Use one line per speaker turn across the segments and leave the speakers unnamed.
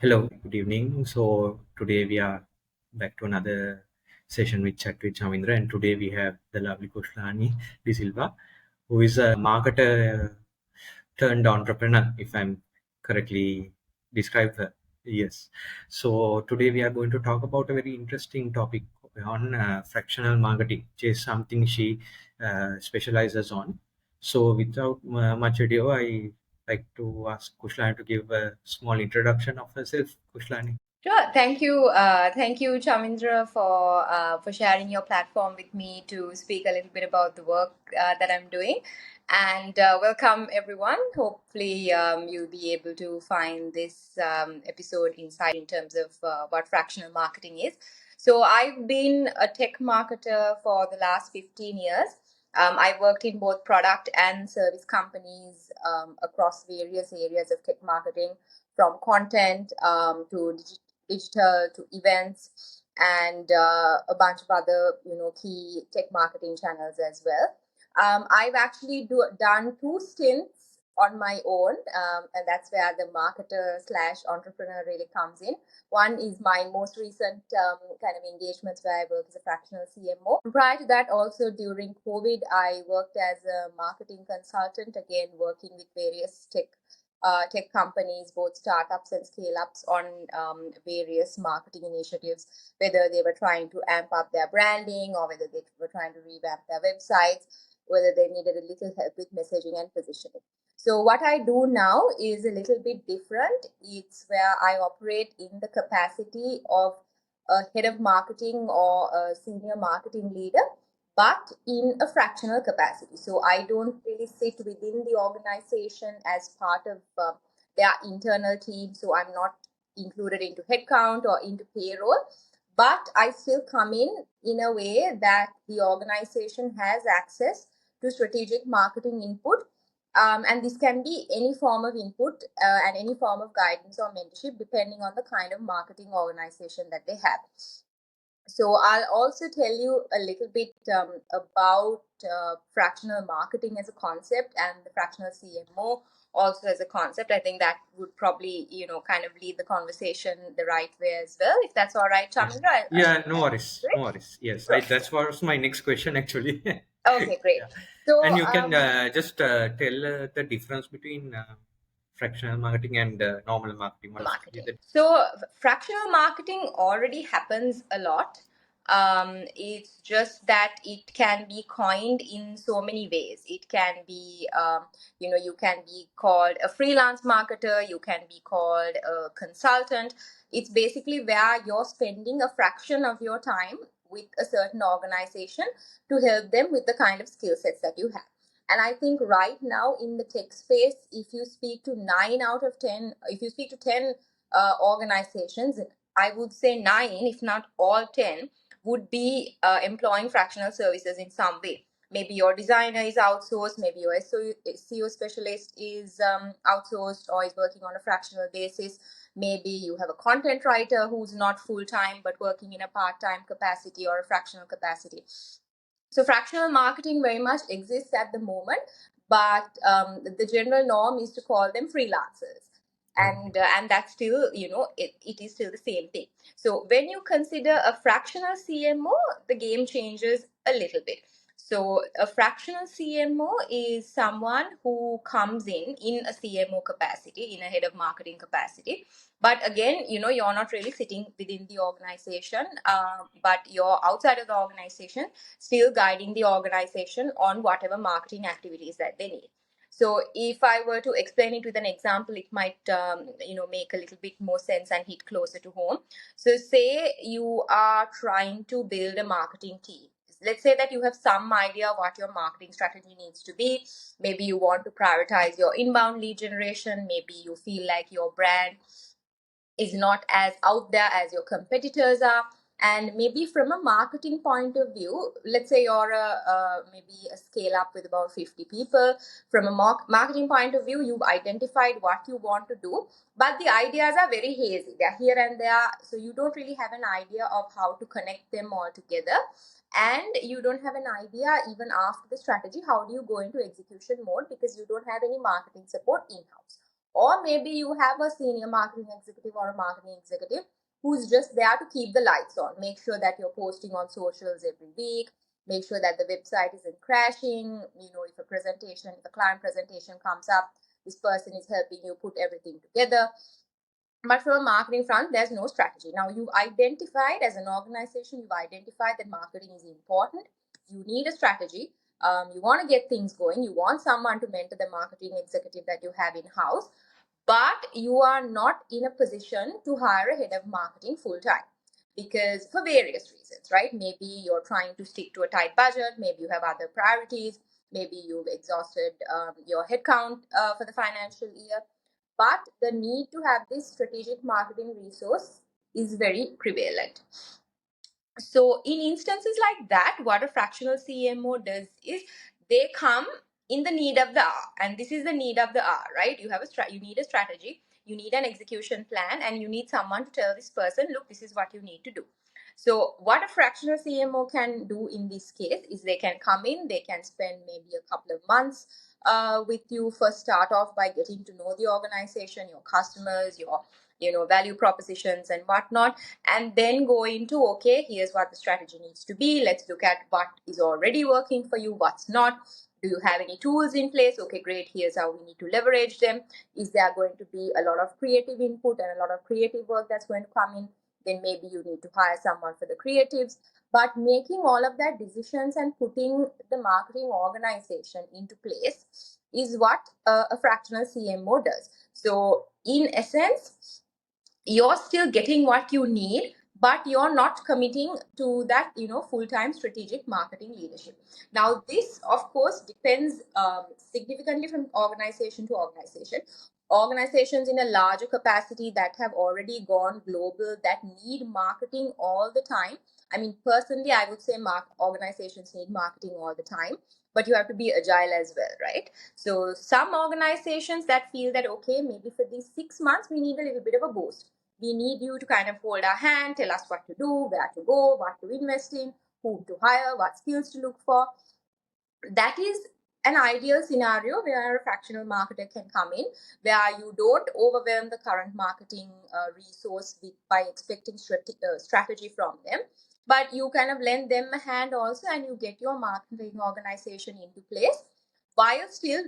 Hello, good evening. So today we are back to another session with Chat with Chamindra, and today we have the lovely Kushlani De Silva, who is a marketer turned entrepreneur, if I'm correctly described her. Yes. So today we are going to talk about a very interesting topic on fractional marketing, which is something she specializes on. So without much ado, I like to ask Kushlani to give a small introduction of herself. Kushlani.
Sure. Thank you, Chamindra, for sharing your platform with me to speak a little bit about the work that I'm doing. And welcome, everyone. Hopefully, you'll be able to find this episode insight in terms of what fractional marketing is. So, I've been a tech marketer for the last 15 years. I worked in both product and service companies across various areas of tech marketing, from content to digital to events and a bunch of other key tech marketing channels as well. I've actually done two stints on my own, and that's where the marketer slash entrepreneur really comes in. One is my most recent kind of engagements where I work as a fractional CMO. Prior to that, also during COVID, I worked as a marketing consultant, again working with various tech companies, both startups and scale ups, on various marketing initiatives, whether they were trying to amp up their branding or whether they were trying to revamp their websites, whether they needed a little help with messaging and positioning. So, what I do now is a little bit different. It's where I operate in the capacity of a head of marketing or a senior marketing leader, but in a fractional capacity. So I don't really sit within the organization as part of their internal team. So I'm not included into headcount or into payroll, but I still come in a way that the organization has access to strategic marketing input. And this can be any form of input and any form of guidance or mentorship, depending on the kind of marketing organization that they have. So I'll also tell you a little bit about fractional marketing as a concept and the fractional CMO also as a concept. I think that would probably, kind of lead the conversation the right way as well. If that's all right,
Yes.
Chamindra.
Yeah, no worries.
Great.
No worries. Yes,
Sure.
that was my next question actually.
Okay, great.
Yeah.
So
And you can just tell the difference between fractional marketing and normal marketing. What is
marketing.
the
So fractional marketing already happens a lot. It's just that it can be coined in so many ways. It can be, you can be called a freelance marketer, you can be called a consultant. It's basically where you're spending a fraction of your time with a certain organization to help them with the kind of skill sets that you have. And I think right now in the tech space, if you speak to 9 out of 10, if you speak to 10 organizations, I would say 9, if not all 10, would be employing fractional services in some way. Maybe your designer is outsourced, maybe your SEO specialist is outsourced or is working on a fractional basis. Maybe you have a content writer who's not full time but working in a part time capacity or a fractional capacity. So fractional marketing very much exists at the moment, but the general norm is to call them freelancers. And that's still, it is still the same thing. So when you consider a fractional CMO, the game changes a little bit. So a fractional CMO is someone who comes in a CMO capacity, in a head of marketing capacity. But again, you're not really sitting within the organization, but you're outside of the organization, still guiding the organization on whatever marketing activities that they need. So if I were to explain it with an example, it might make a little bit more sense and hit closer to home. So say you are trying to build a marketing team. Let's say that you have some idea of what your marketing strategy needs to be. Maybe you want to prioritize your inbound lead generation. Maybe you feel like your brand is not as out there as your competitors are. And maybe from a marketing point of view, let's say you're maybe a scale up with about 50 people. From a marketing point of view, you've identified what you want to do, but the ideas are very hazy. They're here and there, so you don't really have an idea of how to connect them all together. And you don't have an idea even after the strategy, how do you go into execution mode, because you don't have any marketing support in-house. Or maybe you have a senior marketing executive or a marketing executive who's just there to keep the lights on, make sure that you're posting on socials every week, make sure that the website isn't crashing. If a client presentation comes up, this person is helping you put everything together. But from a marketing front, there's no strategy. Now, you've identified, as an organization, you've identified that marketing is important. You need a strategy. You want to get things going. You want someone to mentor the marketing executive that you have in house, but you are not in a position to hire a head of marketing full time, because for various reasons, right? Maybe you're trying to stick to a tight budget. Maybe you have other priorities. Maybe you've exhausted your headcount for the financial year. But the need to have this strategic marketing resource is very prevalent. So in instances like that, what a fractional CMO does is they come in the need of the hour, and this is the need of the hour, right? You need a strategy, you need an execution plan, and you need someone to tell this person, look, this is what you need to do. So what a fractional CMO can do in this case is they can come in, they can spend maybe a couple of months with you. First, start off by getting to know the organization, your customers, your value propositions and whatnot, and then go into, okay, here's what the strategy needs to be. Let's look at what is already working for you, what's not. Do you have any tools in place? Okay, great, here's how we need to leverage them. Is there going to be a lot of creative input and a lot of creative work that's going to come in? Then maybe you need to hire someone for the creatives. But making all of that decisions and putting the marketing organization into place is what a fractional CMO does. So in essence, you're still getting what you need, but you're not committing to that full-time strategic marketing leadership. Now this of course depends significantly from organization to organization. Organizations in a larger capacity that have already gone global, that need marketing all the time. I mean, personally, I would say organizations need marketing all the time, but you have to be agile as well, right? So some organizations that feel that, okay, maybe for these 6 months we need a little bit of a boost. We need you to kind of hold our hand, tell us what to do, where to go, what to invest in, who to hire, what skills to look for. That is an ideal scenario where a fractional marketer can come in, where you don't overwhelm the current marketing resource by expecting strategy from them, but you kind of lend them a hand also, and you get your marketing organization into place while still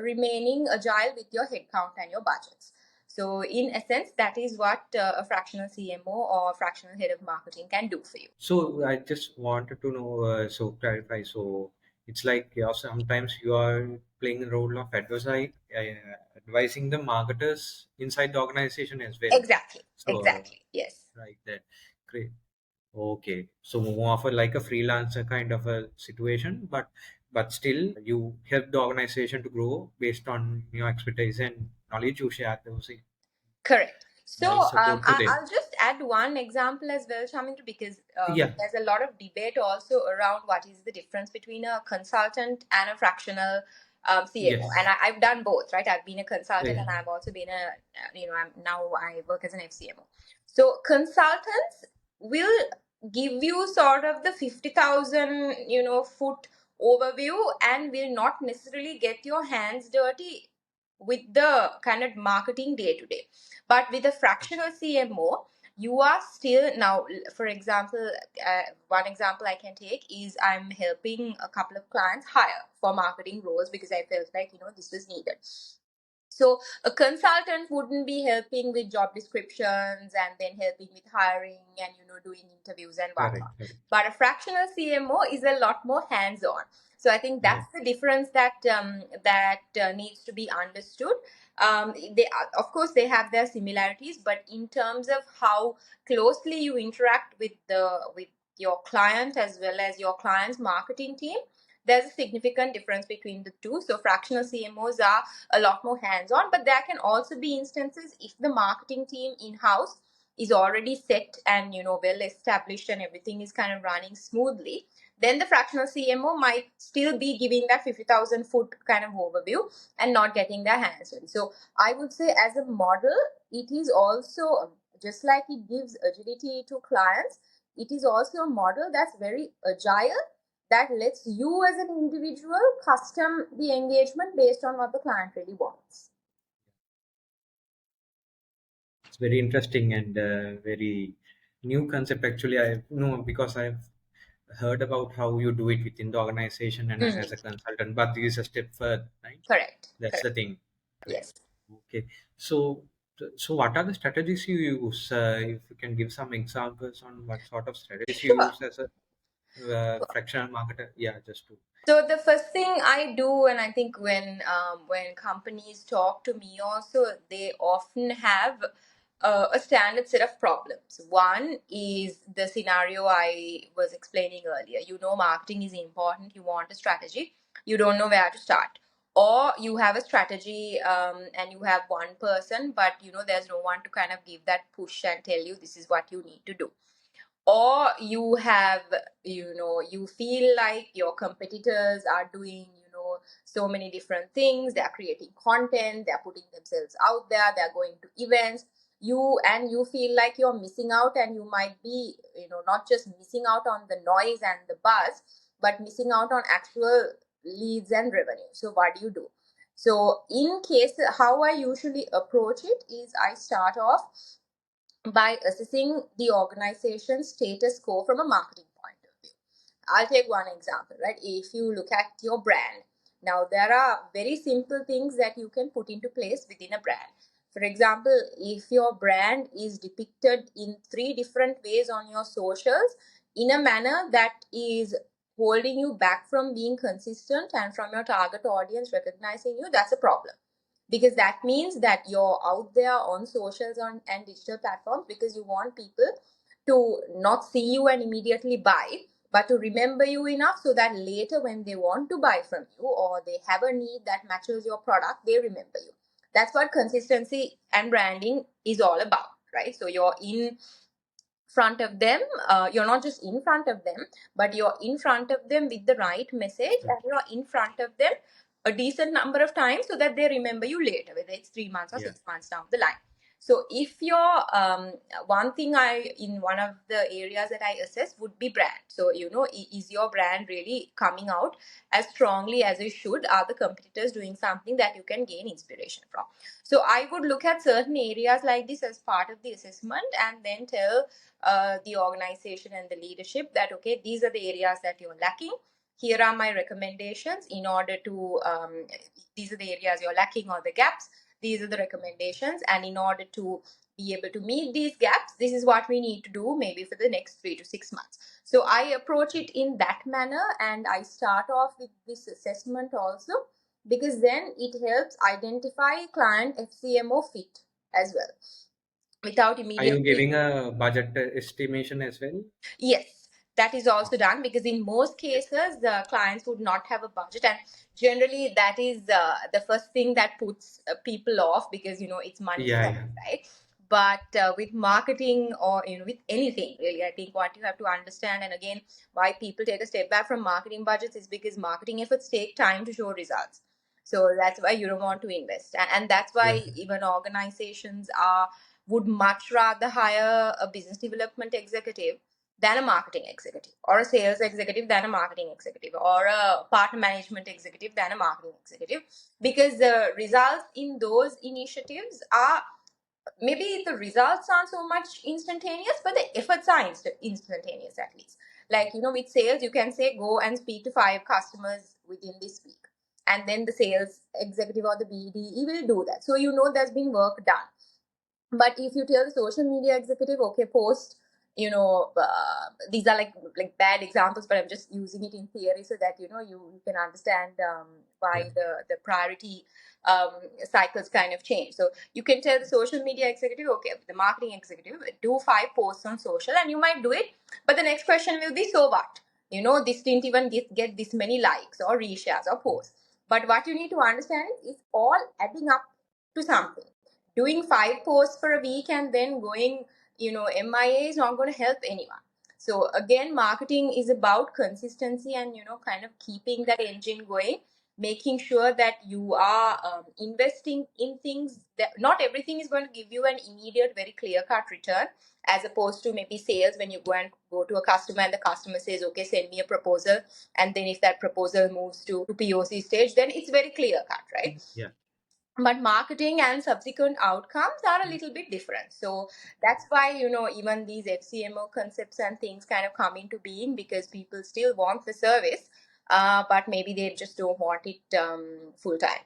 remaining agile with your headcount and your budgets. So in essence, that is what a fractional CMO or fractional head of marketing can do for you.
So I just wanted to know, so clarify. So it's like sometimes you are playing the role of advising the marketers inside the organization as well.
Exactly.
So
Exactly. Yes.
right that, great. Okay, so more of a, like a freelancer kind of a situation, but still you help the organization to grow based on your expertise and knowledge you share those
Correct. So
support to them.
I'll just add one example as well, Chamindra, because
Yeah.
there's a lot of debate also around what is the difference between a consultant and a fractional CMO. And
Yes.
I've done both, right? I've been a consultant
Yeah.
and I've also been I work as an FCMO. So consultants will give you sort of the 50,000, foot overview, and will not necessarily get your hands dirty with the kind of marketing day to day. But with a fractional CMO, you are still now, for example, one example I can take is I'm helping a couple of clients hire for marketing roles because I felt like, this was needed. So a consultant wouldn't be helping with job descriptions and then helping with hiring and doing interviews and whatnot.
Correct. Correct.
But a fractional CMO is a lot more hands-on. So I think
Yeah.
that's the difference that needs to be understood. Of course, they have their similarities, but in terms of how closely you interact with your client as well as your client's marketing team, there's a significant difference between the two. So fractional CMOs are a lot more hands-on, but there can also be instances if the marketing team in-house is already set and well established and everything is kind of running smoothly, then the fractional CMO might still be giving that 50,000 foot kind of overview and not getting their hands on. So I would say as a model, it is also, just like it gives agility to clients, it is also a model that's very agile, that lets you as an individual custom the engagement based on what the client really wants.
very interesting and very new concept. Actually, I know because I've heard about how you do it within the organization and as a
Mm,
consultant, but this is a step further, right?
correct,
That's the
correct.
thing. Correct.
Yes.
Okay. So, so what are the strategies you use? If you can give some examples on what sort of strategies you
Sure.
use as a fractional marketer. Yeah, just to.
So the first thing I do, and I think when companies talk to me also, they often have a standard set of problems. One is the scenario I was explaining earlier. You know, marketing is important. You want a strategy. You don't know where to start, or you have a strategy and you have one person, but you know there's no one to kind of give that push and tell you this is what you need to do. Or you have, you know, you feel like your competitors are doing, you know, so many different things. They're creating content, they're putting themselves out there, they're going to events. You feel like you're missing out, and you might be, you know, not just missing out on the noise and the buzz, but missing out on actual leads and revenue. So what do you do? So in case, how I usually approach it is I start off by assessing the organization's status quo from a marketing point of view. I'll take one example, right? If you look at your brand, now there are very simple things that you can put into place within a brand. For example, if your brand is depicted in three different ways on your socials in a manner that is holding you back from being consistent and from your target audience recognizing you, that's a problem, because that means that you're out there on socials and digital platforms because you want people to not see you and immediately buy, but to remember you enough so that later when they want to buy from you or they have a need that matches your product, they remember you. That's what consistency and branding is all about, right? So you're in front of them, you're not just in front of them, but you're in front of them with the right message, and you're in front of them a decent number of times so that they remember you later, whether it's 3 months or
Yeah.
6 months down the line. So if you're one thing I in one of the areas that I assess would be brand. So you know, is your brand really coming out as strongly as it should? Are the competitors doing something that you can gain inspiration from? So I would look at certain areas like this as part of the assessment, and then tell the organization and the leadership that okay, these are the areas that you're lacking. Here are my recommendations in order to these are the areas you're lacking or the gaps. These are the recommendations, and in order to be able to meet these gaps, this is what we need to do maybe for the next 3 to 6 months. So I approach it in that manner, and I start off with this assessment also, because then it helps identify client FCMO fit as well without
Are you
immediately.
giving a budget estimation as well?
Yes, that is
Oh,
also done, because in most
okay.
cases, the clients would not have a budget, and generally that is the first thing that puts people off, because you know it's money
Yeah,
spent,
yeah,
right? But with marketing, or you know, with anything really, I think what you have to understand, and again, why people take a step back from marketing budgets is because marketing efforts take time to show results. So that's why you don't want to invest, and that's
yeah.
why even organizations are would much rather hire a business development executive than a marketing executive, or a sales executive than a marketing executive, or a partner management executive than a marketing executive, because the results in those initiatives are, maybe the results aren't so much instantaneous, but the efforts are instantaneous at least. Like, you know, with sales, you can say go and speak to 5 customers within this week, and then the sales executive or the BDE will do that, so you know there's been work done. But if you tell the social media executive, okay, post, you know, these are like bad examples, but I'm just using it in theory so that you know you can understand
Yeah.
why the priority cycles kind of change. So you can tell the social media executive, okay, the marketing executive, do 5 posts on social, and you might do it, but the next question will be, so what? You know, this didn't even get this many likes or reshares or posts. But what you need to understand is it's all adding up to something. Doing 5 posts for a week and then going, you know, MIA is not going to help anyone. So again, marketing is about consistency and, you know, kind of keeping that engine going, making sure that you are investing in things that not everything is going to give you an immediate, very clear cut return, as opposed to maybe sales, when you go to a customer and the customer says, okay, send me a proposal. And then if that proposal moves to POC stage, then it's very clear cut, right?
Yeah.
but marketing and subsequent outcomes are a little bit different. So that's why, even these FCMO concepts and things kind of come into being, because people still want the service, but maybe they just don't want it full time.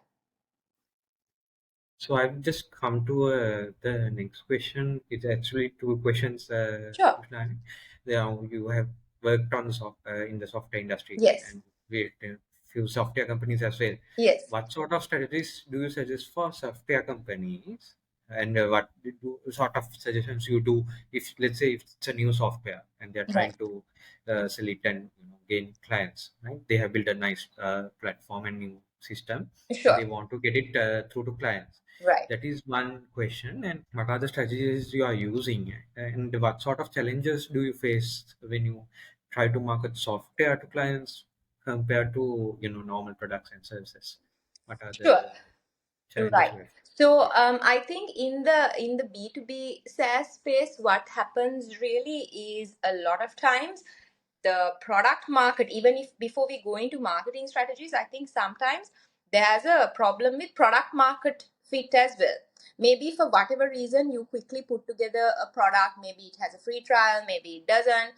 So I've just come to the next question. It's actually two questions,
Sure.
Kushlani. You have worked on in the software industry
Yes.
and with a few software companies as well.
Yes.
What sort of strategies do you suggest for software companies? And what sort of suggestions you do if, let's say, if it's a new software and they're
Right.
trying to sell it and gain clients, right? They have built a nice platform and new system, and they
Sure.
want to get it through to clients.
Right.
That is one question. And what are the strategies you are using? And what sort of challenges do you face when you try to market software to clients compared to normal products and services? What are
Sure.
the challenges
Right.
you face?
So
Yeah.
I think in the B2B SaaS space, what happens really is a lot of times the product market, even if before we go into marketing strategies, I think sometimes there's a problem with product market fit as well. Maybe for whatever reason you quickly put together a product, maybe it has a free trial, maybe it doesn't,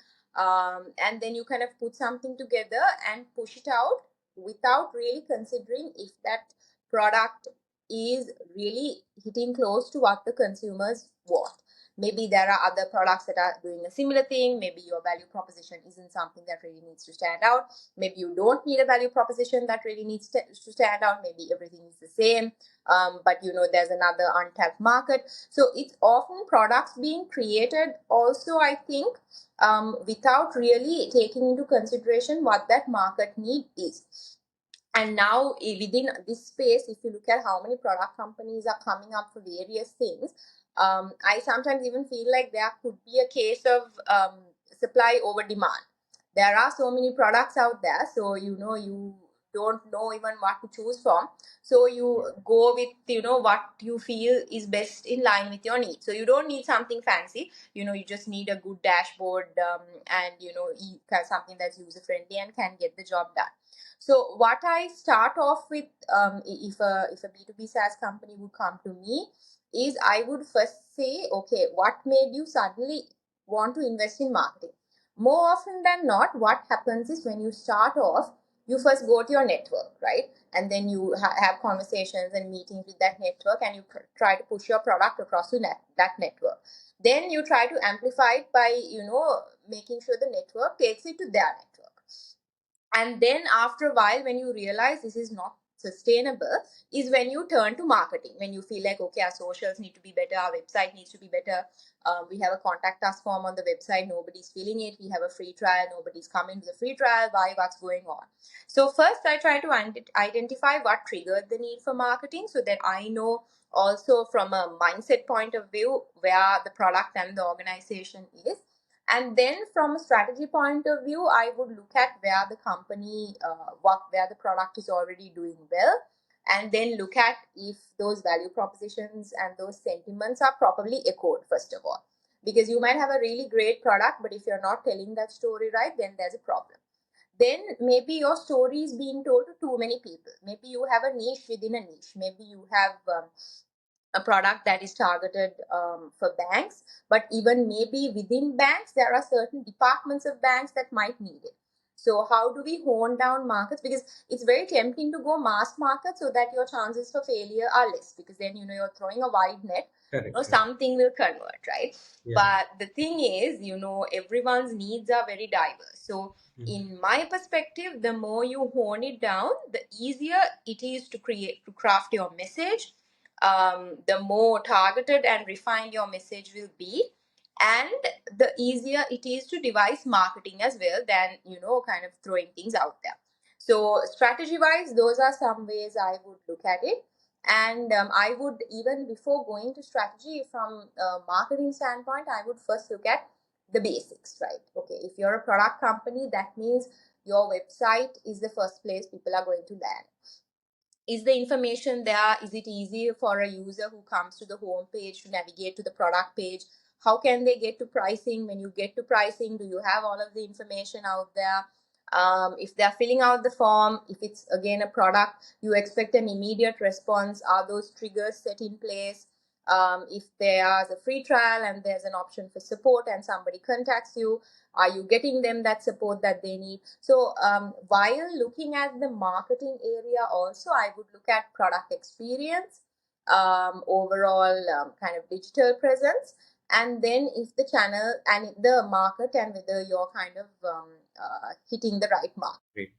and then you kind of put something together and push it out without really considering if that product is really hitting close to what the consumers want. Maybe there are other products that are doing a similar thing. Maybe your value proposition isn't something that really needs to stand out. Maybe you don't need a value proposition that really needs to stand out. Maybe everything is the same, but there's another untapped market. So it's often products being created also, I think, without really taking into consideration what that market need is. And now within this space, if you look at how many product companies are coming up for various things, I sometimes even feel like there could be a case of supply over demand. There are so many products out there, so you don't know even what to choose from, so you go with what you feel is best in line with your needs. So you don't need something fancy, you just need a good dashboard, and something that's user friendly and can get the job done. So what I start off with, if a B2B SaaS company would come to me, is I would first say, okay, what made you suddenly want to invest in marketing? More often than not, what happens is when you start off, you first go to your network, right? And then you have conversations and meetings with that network, and you try to push your product across to that network. Then you try to amplify it by, making sure the network takes it to their network. And then after a while, when you realize this is not sustainable, is when you turn to marketing. When you feel like, okay, our socials need to be better, our website needs to be better, we have a contact us form on the website, nobody's filling it, we have a free trial, nobody's coming to the free trial, why, what's going on? So first I try to identify what triggered the need for marketing, so that I know also from a mindset point of view where the product and the organization is. And then from a strategy point of view, I would look at where the company, where the product is already doing well, and then look at if those value propositions and those sentiments are properly echoed, first of all. Because you might have a really great product, but if you're not telling that story right, then there's a problem. Then maybe your story is being told to too many people. Maybe you have a niche within a niche. Maybe you have a product that is targeted for banks, but even maybe within banks there are certain departments of banks that might need it. So how do we hone down markets? Because it's very tempting to go mass market, so that your chances for failure are less, because then you're throwing a wide net,
Correct, correct.
something will convert, right?
Yeah.
But the thing is, everyone's needs are very diverse. So
Mhm.
in my perspective, the more you hone it down, the easier it is to craft your message, the more targeted and refined your message will be, and the easier it is to devise marketing as well than kind of throwing things out there. So strategy wise, those are some ways I would look at it. And I would, even before going to strategy, from a marketing standpoint, I would first look at the basics, right? Okay, if you're a product company, that means your website is the first place people are going to land. Is the information there? Is it easy for a user who comes to the home page to navigate to the product page? How can they get to pricing? When you get to pricing, do you have all of the information out there? If they're filling out the form, if it's again a product, you expect an immediate response. Are those triggers set in place? If there's a free trial and there's an option for support and somebody contacts you, are you getting them that support that they need? So while looking at the marketing area also, I would look at product experience, overall kind of digital presence, and then if the channel and the market and whether you're kind of hitting the right mark.
Great,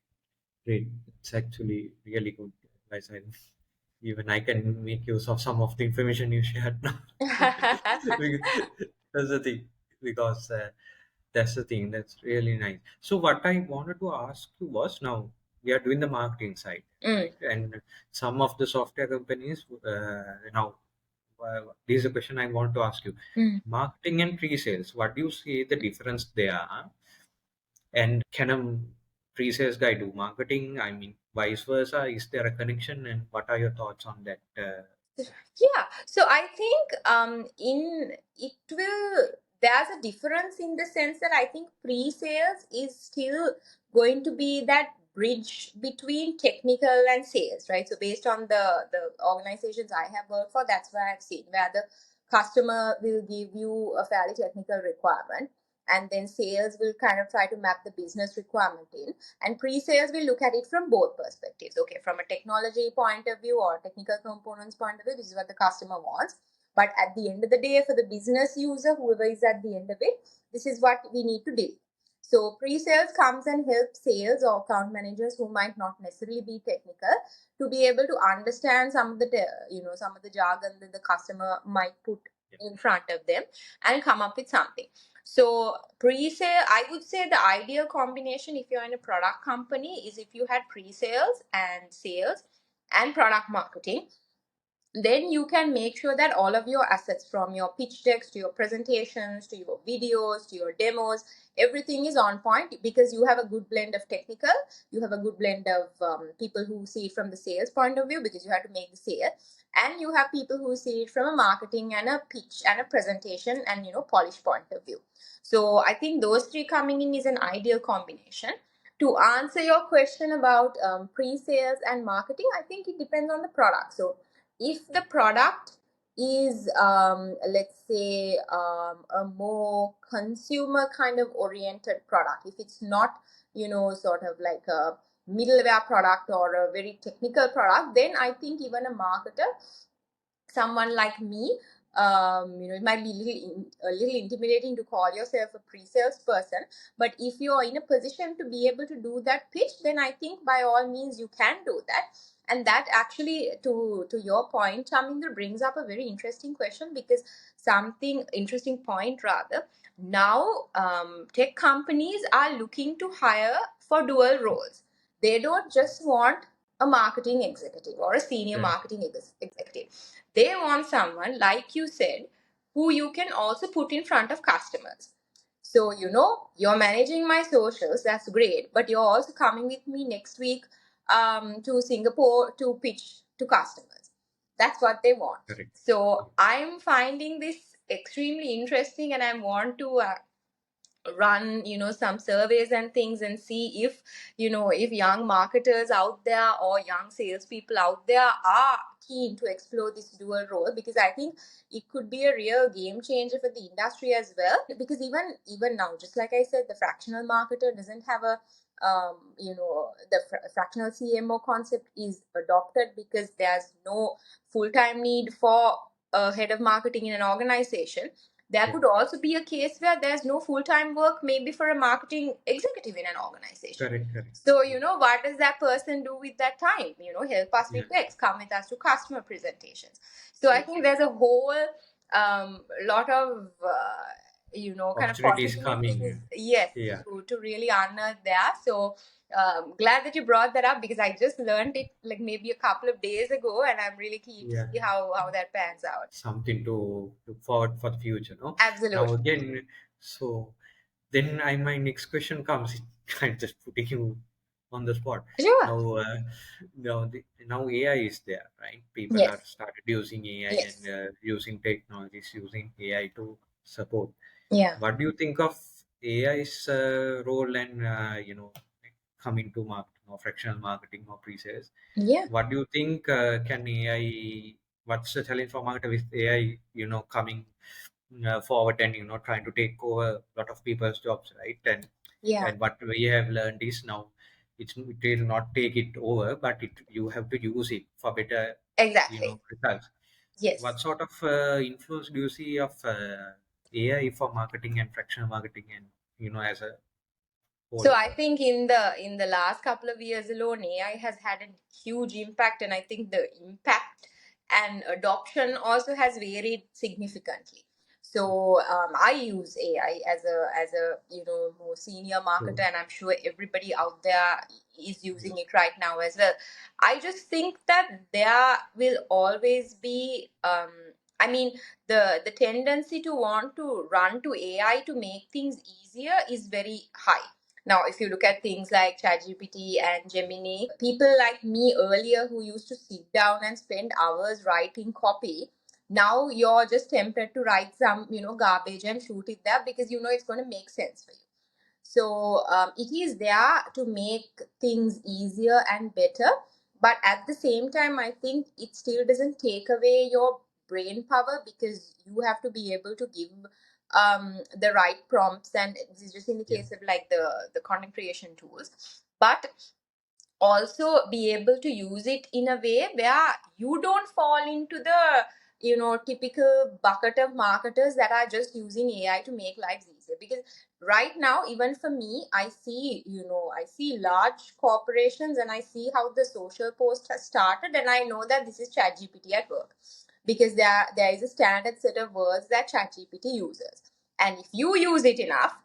great. It's actually really good, guys. And even I can make use of some of the information you shared now. That's the thing, because that's the thing. That's really nice. So what I wanted to ask you was, now we are doing the marketing side,
Mm,
right? And some of the software companies now. This is a question I want to ask you.
mm.
Marketing and pre-sales. What do you see the difference there? And can a pre-sales guy do marketing? I mean, vice versa. Is there a connection? And what are your thoughts on that?
Yeah, so I think in it will there's a difference in the sense that I think pre-sales is still going to be that bridge between technical and sales, right? So based on the organizations I have worked for, that's where I've seen where the customer will give you a fairly technical requirement, and then sales will kind of try to map the business requirement in, and pre-sales will look at it from both perspectives. Okay, from a technology point of view or technical components point of view, this is what the customer wants. But at the end of the day, for the business user, whoever is at the end of it, this is what we need to do. So pre-sales comes and helps sales or account managers who might not necessarily be technical to be able to understand some of the some of the jargon that the customer might put in front of them and come up with something. So pre-sale, I would say the ideal combination if you're in a product company is if you had pre-sales and sales and product marketing, then you can make sure that all of your assets, from your pitch decks to your presentations to your videos to your demos, everything is on point, because you have a good blend of technical, you have a good blend of people who see it from the sales point of view because you have to make the sale, and you have people who see it from a marketing and a pitch and a presentation and polish point of view. So I think those three coming in is an ideal combination. To answer your question about pre-sales and marketing, I think it depends on the product. So if the product is let's say a more consumer kind of oriented product, if it's not sort of like a middleware product or a very technical product, then I think even a marketer, someone like me, it might be a little intimidating to call yourself a pre-sales person, but if you're in a position to be able to do that pitch, then I think by all means you can do that. And that actually, to your point, Chamindra, brings up a very interesting question, because something interesting point rather. Now, tech companies are looking to hire for dual roles. They don't just want a marketing executive or a senior
Correct.
marketing executive. They want someone, like you said, who you can also put in front of customers. So, you're managing my socials, that's great, but you're also coming with me next week to Singapore to pitch to customers. That's what they want.
Correct.
So, I'm finding this extremely interesting, and I want to run some surveys and things and see if young marketers out there or young salespeople out there are keen to explore this dual role, because I think it could be a real game changer for the industry as well. Because even now, just like I said, the fractional marketer doesn't have a the fractional CMO concept is adopted because there's no full-time need for a head of marketing in an organization. There
Yeah.
could also be a case where there's no full-time work, maybe for a marketing executive in an organization.
Correct. Correct.
So, what does that person do with that time? Help us
Yeah.
with X, come with us to customer presentations. So I
Yeah.
think there's a whole lot of, kind of
Opportunities
possibilities,
coming.
yes,
Yeah.
to really unearth there. So glad that you brought that up, because I just learned it like maybe a couple of days ago, and I'm really keen to
Yeah.
see how that pans out.
Something to look forward for the future, no? Now
Absolutely.
again, so then my next question comes. I'm just putting you on the spot.
Sure.
Now, now AI is there, right? People are
Yes.
started using AI and
Yes.
using technologies, using AI to support.
Yeah.
What do you think of AI's role and coming to marketing or fractional marketing or pre-sales.
Yeah.
What do you think can AI? What's the challenge for marketer with AI? Coming forward and trying to take over a lot of people's jobs, right? And
Yeah.
what we have learned is now it will not take it over, but you have to use it for better,
Exactly.
results.
Yes.
What sort of influence do you see of AI for marketing and fractional marketing and as a
So
whole?
I think in the last couple of years alone, AI has had a huge impact, and I think the impact and adoption also has varied significantly. So I use AI as a more senior marketer,
So,
and I'm sure everybody out there is using it right now as well. I just think that there will always be I mean the tendency to want to run to AI to make things easier is very high. Now, if you look at things like ChatGPT and Gemini, people like me earlier who used to sit down and spend hours writing copy, now you're just tempted to write some, garbage and shoot it there because you know it's going to make sense for you. So it is there to make things easier and better. But at the same time, I think it still doesn't take away your brain power because you have to be able to give the right prompts. And this is just in the
yeah,
case of like the content creation tools. But also be able to use it in a way where you don't fall into the typical bucket of marketers that are just using AI to make lives easier. Because right now, even for me, I see large corporations and I see how the social post has started, and I know that this is ChatGPT at work because there is a standard set of words that ChatGPT uses, and if you use it enough,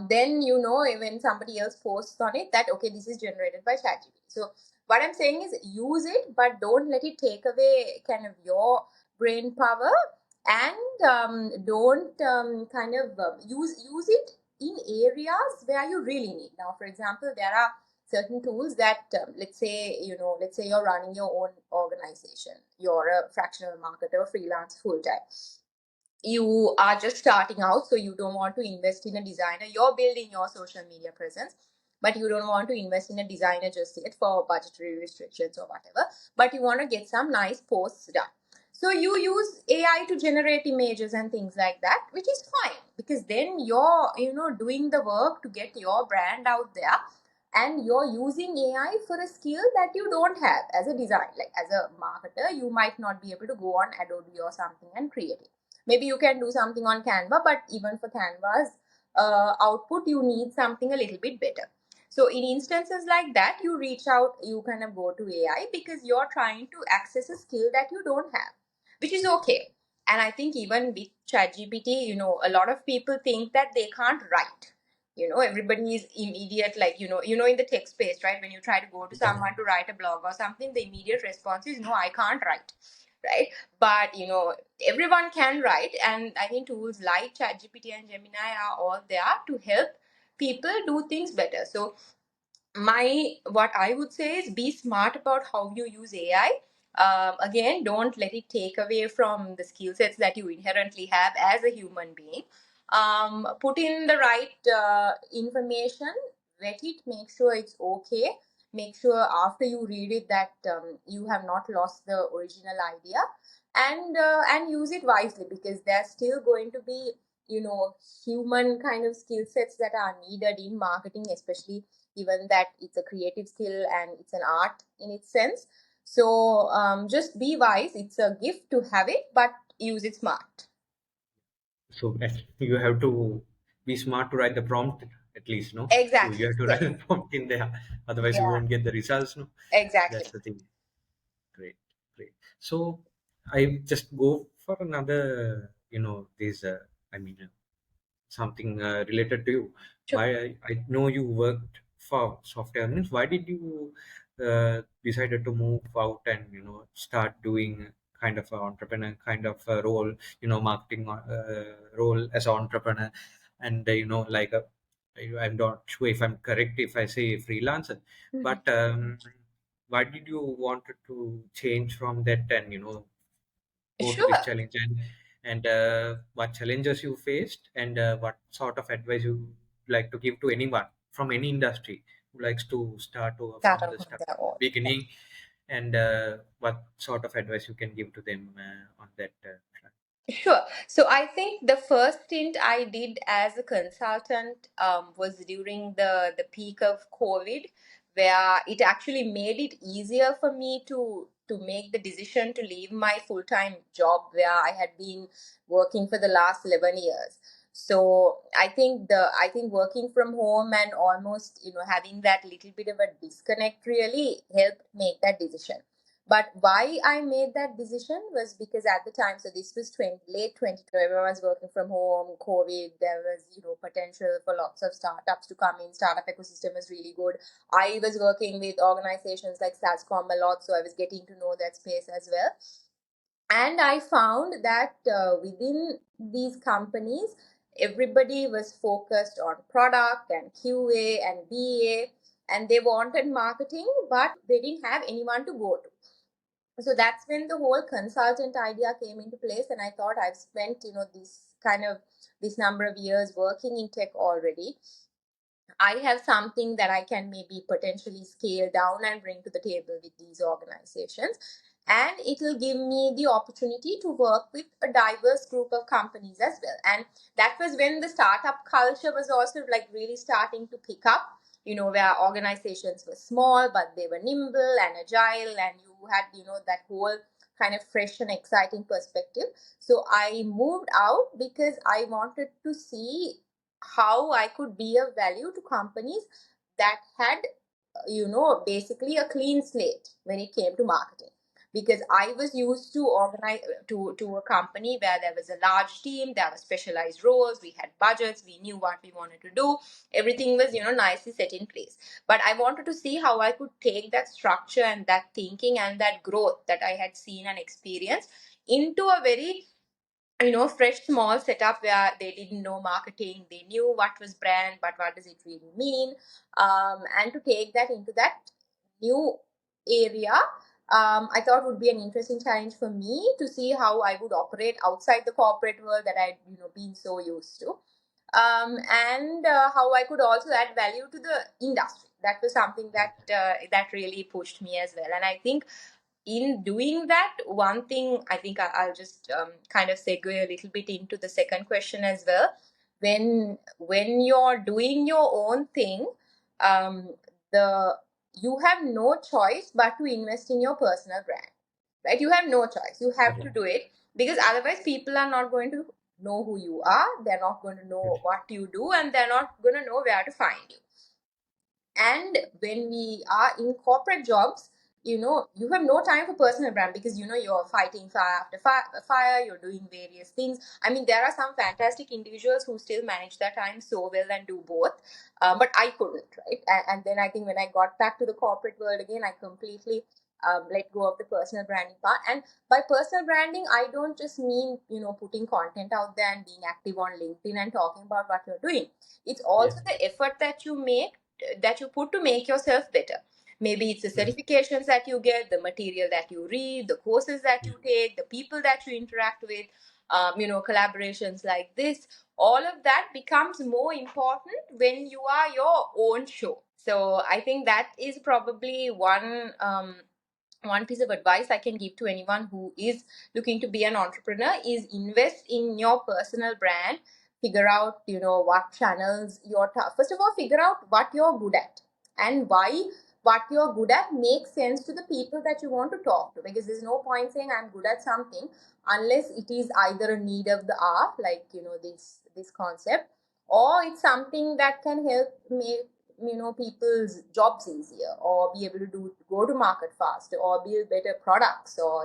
then you know when somebody else posts on it that okay, this is generated by ChatGPT. So what I'm saying is use it, but don't let it take away kind of your brain power, and don't kind of use it in areas where you really need. Now, for example, there are certain tools that let's say you're running your own organization, you're a fractional marketer, freelance, full time, you are just starting out, so you don't want to invest in a designer. You're building your social media presence, but you don't want to invest in a designer just yet for budgetary restrictions or whatever, but you want to get some nice posts done. So you use AI to generate images and things like that, which is fine because then you're doing the work to get your brand out there, and you're using AI for a skill that you don't have as a designer. Like as a marketer, you might not be able to go on Adobe or something and create it. Maybe you can do something on Canva, but even for Canva's output, you need something a little bit better. So in instances like that, you reach out, you kind of go to AI because you're trying to access a skill that you don't have, which is okay. And I think even with ChatGPT, a lot of people think that they can't write. Everybody is immediate, like, in the tech space, right? When you try to go to
yeah.
someone to write a blog or something, the immediate response is, no, I can't write, right? But everyone can write, and I think tools like ChatGPT and Gemini are all there to help people do things better. So my what I would say is be smart about how you use AI. Again, don't let it take away from the skill sets that you inherently have as a human being. Put in the right information, vet it, make sure it's okay. Make sure after you read it that you have not lost the original idea, and use it wisely because there's still going to be human kind of skill sets that are needed in marketing, especially given that it's a creative skill and it's an art in its sense. So just be wise. It's a gift to have it, but use it smart.
So you have to be smart to write the prompt at least, no? You
Exactly.
have to write
Yes.
the prompt in there, otherwise you
Yeah.
won't get the results, no?
Exactly.
That's the thing. Great, great. So I just go for another, this. I mean, something related to you.
Sure.
Why I know you worked for software. Means why did you decided to move out and start doing kind of an entrepreneur kind of a role, marketing role as an entrepreneur, and like I'm not sure if I'm correct if I say freelancer,
Mhm.
but why did you wanted to change from that and go to this
Sure.
challenge and what challenges you faced and what sort of advice you like to give to anyone from any industry who likes to start over
Start
from
on
the
from
start
their
from the
own.
beginning, and what sort of advice you can give to them on that?
Sure. So I think the first stint I did as a consultant was during the peak of COVID, where it actually made it easier for me to make the decision to leave my full time job where I had been working for the last 11 years. So I think working from home and almost having that little bit of a disconnect really helped make that decision. But why I made that decision was because at the time, so this was late 2020, everyone was working from home, COVID, there was, potential for lots of startups to come in. Startup ecosystem was really good. I was working with organizations like SaaScom a lot, so I was getting to know that space as well. And I found that within these companies, everybody was focused on product and QA and BA, and they wanted marketing, but they didn't have anyone to go to. So that's when the whole consultant idea came into place, and I thought I've spent this number of years working in tech already. I have something that I can maybe potentially scale down and bring to the table with these organizations. And it will give me the opportunity to work with a diverse group of companies as well. And that was when the startup culture was also like really starting to pick up, where organizations were small, but they were nimble and agile, and you had, that whole kind of fresh and exciting perspective. So I moved out because I wanted to see how I could be of value to companies that had, basically a clean slate when it came to marketing. Because I was used to organize to a company where there was a large team, there were specialized roles, we had budgets, we knew what we wanted to do, everything was nicely set in place. But I wanted to see how I could take that structure and that thinking and that growth that I had seen and experienced into a very fresh small setup where they didn't know marketing, they knew what was brand, but what does it really mean, and to take that into that new area. I thought would be an interesting challenge for me to see how I would operate outside the corporate world that I'd been so used to, and how I could also add value to the industry. That was something that really pushed me as well. And I think in doing that, one thing I think I'll just kind of segue a little bit into the second question as well. When you're doing your own thing, um, the you have no choice but to invest in your personal brand, right? You have no choice. You have to do it because otherwise people are not going to know who you are. They're not going to know what you do, and they're not going to know where to find you. And when we are in corporate jobs, you have no time for personal brand because you're fighting fire after fire, you're doing various things. I mean, there are some fantastic individuals who still manage their time so well and do both, but I couldn't, right? And then I think when I got back to the corporate world again, I completely let go of the personal branding part. And by personal branding, I don't just mean putting content out there and being active on LinkedIn and talking about what you're doing. It's also the effort that you put to make yourself better. Maybe it's the certifications that you get, the material that you read, the courses that you take, the people that you interact with, collaborations like this. All of that becomes more important when you are your own show. So I think that is probably one piece of advice I can give to anyone who is looking to be an entrepreneur is invest in your personal brand. Figure out, what channels first of all, figure out what you're good at and why what you're good at makes sense to the people that you want to talk to. Because there's no point saying I'm good at something unless it is either a need of the hour, like, this concept, or it's something that can help make people's jobs easier, or be able to go to market faster, or build better products, or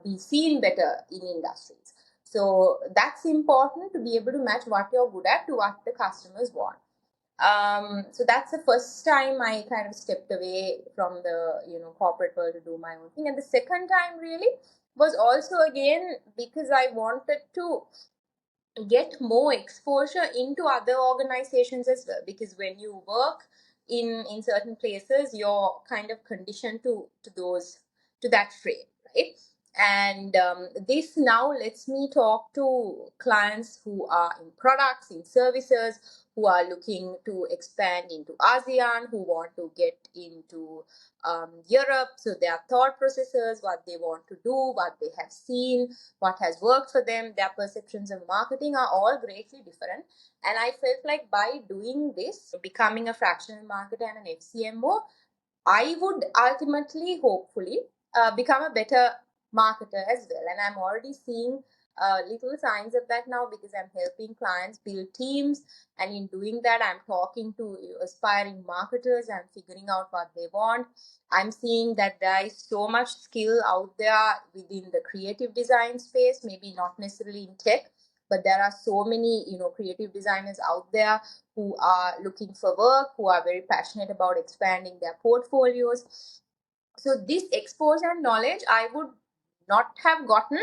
be seen better in industries. So that's important, to be able to match what you're good at to what the customers want. So that's the first time I kind of stepped away from the corporate world to do my own thing. And the second time really was also again because I wanted to get more exposure into other organizations as well, because when you work in certain places, you're kind of conditioned to that frame, right? And this now lets me talk to clients who are in products, in services, who are looking to expand into ASEAN, who want to get into Europe. So their thought processes, what they want to do, what they have seen, what has worked for them, their perceptions of marketing are all greatly different. And I felt like by doing this, becoming a fractional marketer and an FCMO, I would ultimately, hopefully, become a better marketer as well. And I'm already seeing little signs of that now because I'm helping clients build teams. And in doing that, I'm talking to aspiring marketers and figuring out what they want. I'm seeing that there is so much skill out there within the creative design space, maybe not necessarily in tech, but there are so many creative designers out there who are looking for work, who are very passionate about expanding their portfolios. So this exposure and knowledge I would not have gotten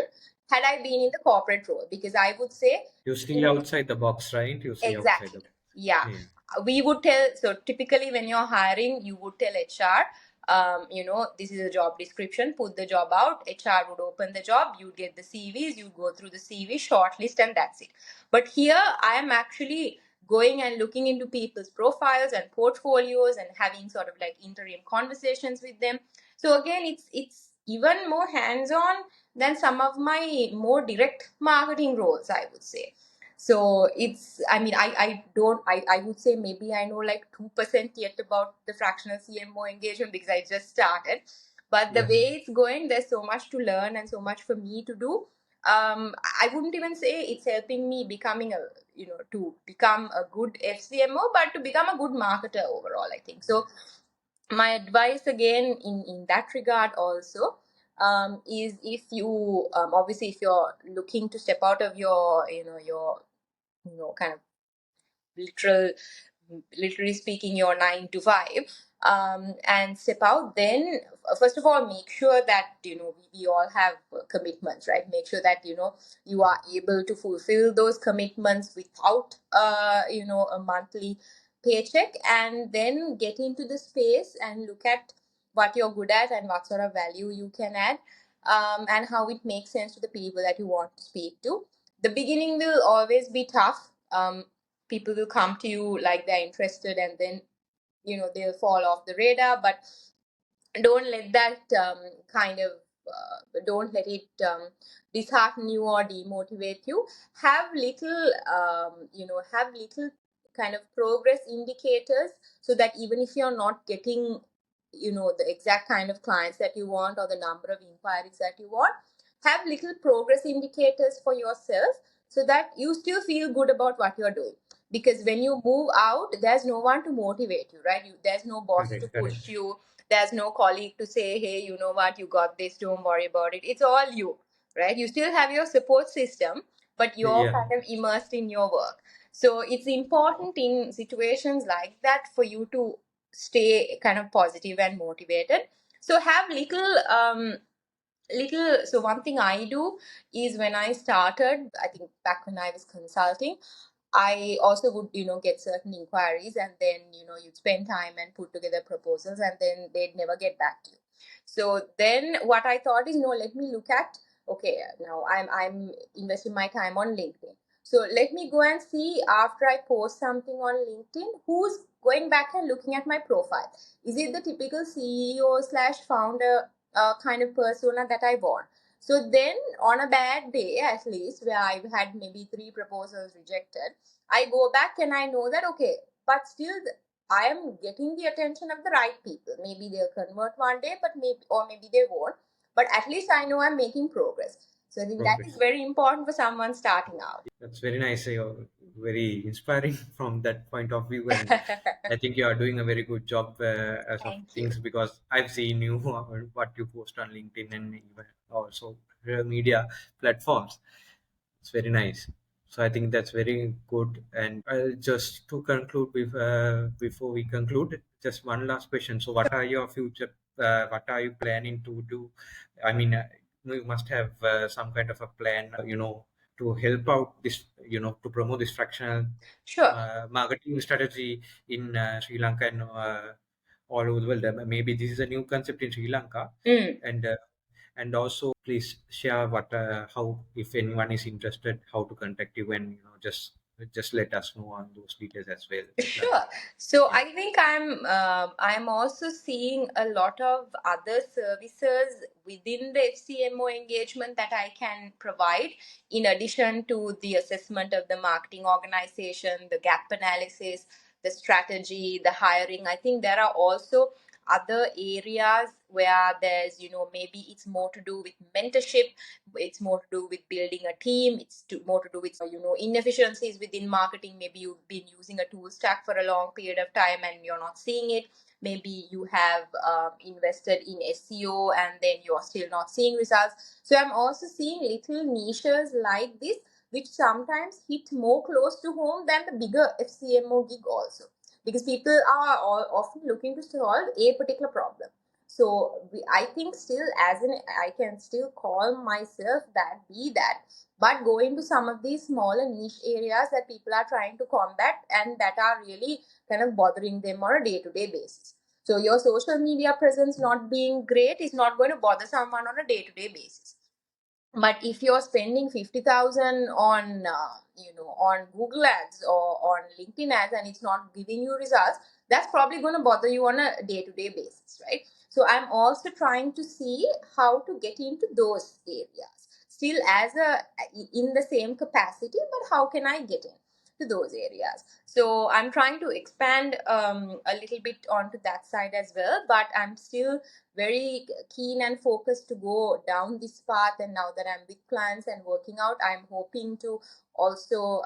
had I been in the corporate role, because I would say,
You see outside the box, right? You see outside
exactly.
the box.
Yeah.
Yeah.
We would tell, so typically when you're hiring, you would tell HR, this is a job description, put the job out. HR would open the job, you'd get the CVs, you go through the CV shortlist, and that's it. But here I am actually going and looking into people's profiles and portfolios and having sort of like interim conversations with them. So again, it's even more hands-on than some of my more direct marketing roles, I would say. So it's, I mean, I don't, I would say maybe I know like 2% yet about the fractional CMO engagement because I just started. But the
Yeah.
way it's going, there's so much to learn and so much for me to do. I wouldn't even say it's helping me becoming to become a good FCMO, but to become a good marketer overall, I think. So my advice again in that regard also is, if you obviously if you're looking to step out of your kind of literal literally speaking your 9 to 5, and step out, then first of all make sure that we all have commitments, right? Make sure that you are able to fulfill those commitments without a monthly paycheck, and then get into the space and look at what you're good at and what sort of value you can add, and how it makes sense to the people that you want to speak to. The beginning will always be tough. People will come to you like they're interested, and then they'll fall off the radar. But don't let that don't let it dishearten you or demotivate you. Have little kind of progress indicators, so that even if you're not getting the exact kind of clients that you want or the number of inquiries that you want, have little progress indicators for yourself, so that you still feel good about what you're doing. Because when you move out, there's no one to motivate you, right? There's no boss to
Correct.
push
Correct.
you. There's no colleague to say, hey, you know what, you got this, don't worry about it. It's all you, right? You still have your support system, but you're
Yeah.
kind of immersed in your work. So it's important in situations like that for you to stay kind of positive and motivated. So have little so one thing I do is, when I started, I think back when I was consulting, I also would, get certain inquiries, and then, you'd spend time and put together proposals, and then they'd never get back to you. So then what I thought is, no, let me look at, okay, now I'm investing my time on LinkedIn. So let me go and see, after I post something on LinkedIn, who's going back and looking at my profile. Is it the typical CEO slash founder kind of persona that I want? So then, on a bad day, at least, where I've had maybe 3 proposals rejected, I go back and I know that, okay, but still I am getting the attention of the right people. Maybe they'll convert one day, but maybe they won't. But at least I know I'm making progress. So I think that is
Progress.
very important for someone starting out.
That's very nice. You're very inspiring from that point of view, and I think you are doing a very good job as of
Thank you.
things, because I've seen you what you post on LinkedIn and even also media platforms. It's very nice. So I think that's very good. And just to conclude, before we conclude, just one last question. So, what are your future? What are you planning to do? I mean, you must have some kind of a plan, to help out this, to promote this fractional
Sure.
marketing strategy in Sri Lanka and all over the world. Maybe this is a new concept in Sri Lanka,
Mm.
and And also, please share how, if anyone is interested, how to contact you, and just let us know on those details as well, Kushlani.
Sure. So
Yeah.
I think I'm also seeing a lot of other services within the FCMO engagement that I can provide in addition to the assessment of the marketing organization, the gap analysis, the strategy, the hiring. I think there are also other areas where there's, maybe it's more to do with mentorship, it's more to do with building a team, more to do with inefficiencies within marketing. Maybe you've been using a tool stack for a long period of time and you're not seeing it. Maybe you have invested in SEO and then you're still not seeing results. So I'm also seeing little niches like this, which sometimes hit more close to home than the bigger FCMO gig also, because people are often looking to solve a particular problem. So I think still, I can still call myself that, be that, but go into some of these smaller niche areas that people are trying to combat and that are really kind of bothering them on a day-to-day basis. So your social media presence not being great is not going to bother someone on a day-to-day basis. But if you're spending 50,000 on on Google ads or on LinkedIn ads and it's not giving you results, that's probably going to bother you on a day-to-day basis, right? So I'm also trying to see how to get into those areas still as a in the same capacity, but how can I get in to those areas? So I'm trying to expand a little bit onto that side as well, but I'm still very keen and focused to go down this path. And now that I'm with clients and working out, I'm hoping to also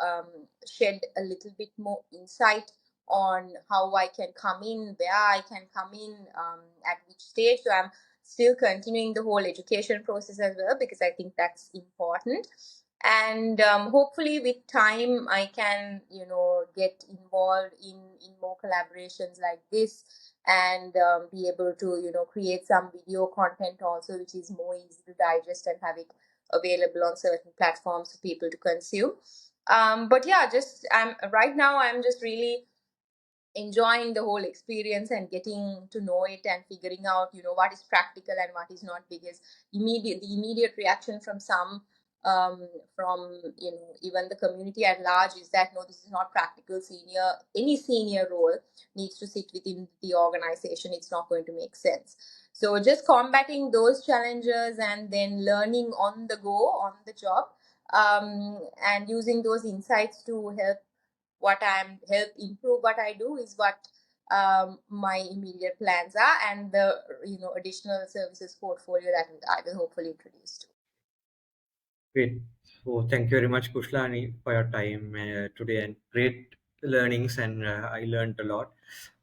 shed a little bit more insight on how I can come in, where I can come in, at which stage. So I'm still continuing the whole education process as well, because I think that's important. And hopefully with time I can get involved in more collaborations like this, and be able to create some video content also, which is more easy to digest and have it available on certain platforms for people to consume. But yeah, just I'm right now I'm just really enjoying the whole experience and getting to know it and figuring out what is practical and what is not, because the immediate reaction from some from even the community at large is that no, this is not practical. Any senior role needs to sit within the organization, it's not going to make sense. So just combating those challenges and then learning on the go, on the job, and using those insights to help improve what I do is what my immediate plans are, and the additional services portfolio that I will hopefully introduce to.
Great. So thank you very much, Kushlani, for your time today, and great learnings, and I learned a lot,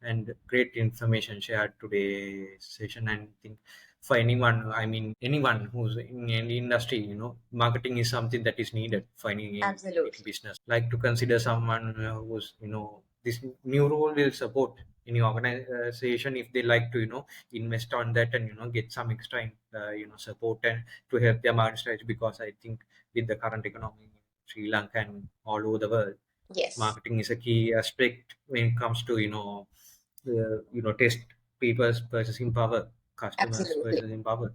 and great information shared today's session. And I think for anyone, I mean anyone who's in any industry, marketing is something that is needed for any
Absolutely.
business. Like to consider someone who's this new role will support any organization if they like to invest on that, and get some extra support and to help their market strategy, because I think with the current economy in Sri Lanka and all over the world,
Yes.
marketing is a key aspect when it comes to test people's purchasing power, customers'
Absolutely.
purchasing power.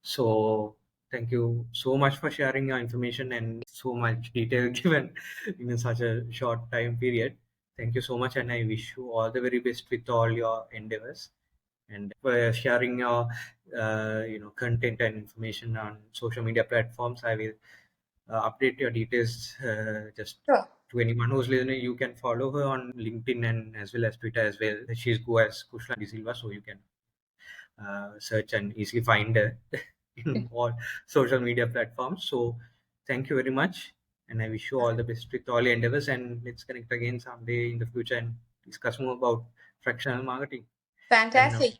So thank you so much for sharing your information and so much detail given in such a short time period. Thank you so much, and I wish you all the very best with all your endeavors, and for sharing your content and information on social media platforms. I will update your details just
Sure.
to anyone who's listening. You can follow her on LinkedIn and as well as Twitter as well. She's go as Kushlani De Silva, so you can search and easily find her in all social media platforms. So thank you very much, and I wish you all the best with all your endeavors. And let's connect again someday in the future and discuss more about fractional marketing. And
Fantastic.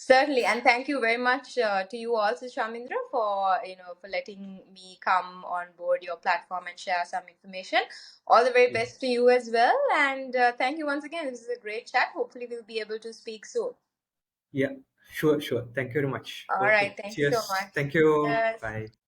Certainly, and thank you very much to you also, Chamindra, for for letting me come on board your platform and share some information. All the very
yeah,
best to you as well, and thank you once again. This is a great chat. Hopefully, we'll be able to speak soon.
yeah, sure, sure. Thank you very much.
All right,
Okay,
thank you so
cheers.
much.
Thank you.
Yes.
Bye.